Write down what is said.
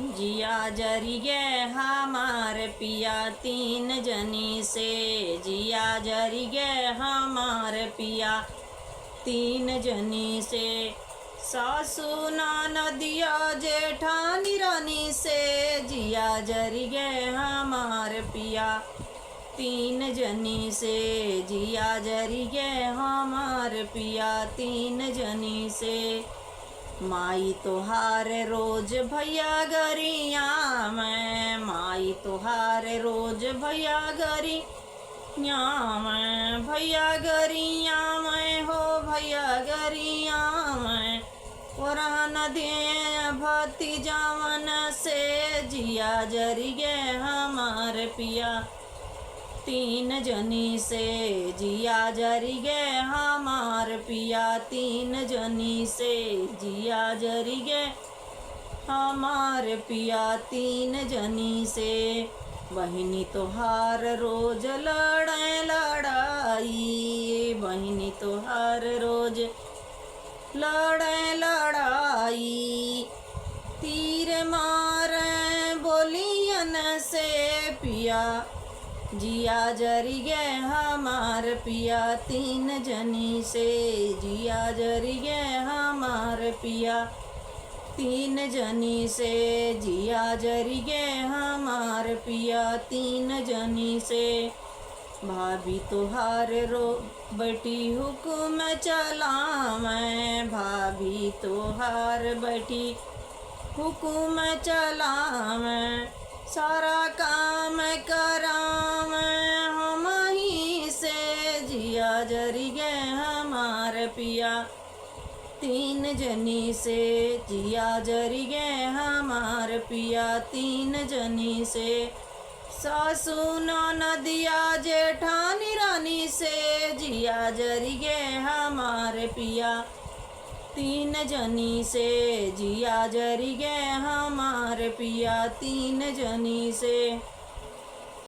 जिया जरी गे हमार पिया तीन जनी से। जिया जरी गे हमार पिया तीन जनी से। सासू नदिया जेठानी रानी से। जिया जरी गे हमार पिया तीन जनी से। जिया जरी गे हमार पिया तीन जनी से। माई तोहार रोज भैया गरिया मैं। माई तोहार रोज भैया गरिया मैं। भैया गरिया मैं हो भैया गरिया मैं। पुरान दे भती जावन से। जिया जरी गे हमार पिया तीन जनी से। जिया जरी गे हमार पिया तीन जनी से। जिया जरी गे हमार पिया तीन जनी से। बहिनी तोहार रोज लड़े लड़ाई। बहिनी तोहार रोज लड़े लड़ाई। तीर मारे बोलियन से पिया। जिया जरी गे हमार पिया तीन जनी से। जिया जरी गे हमार पिया तीन जनी से। जिया जरी गे हमार पिया तीन जनी से। भाभी तोहार रो बेटी हुक्म चला मैं। भाभी तोहार बेटी हुक्म चला मैं। सारा काम करा मैं हम ही से। जिया जरी गे हमार पिया तीन जनी से। जिया जरी गे हमार पिया तीन जनी से। सासू नदिया जेठानी रानी से। जिया जरी गे हमार पिया तीन जनी से। जिया जरी गे हमार पिया तीन जनी से।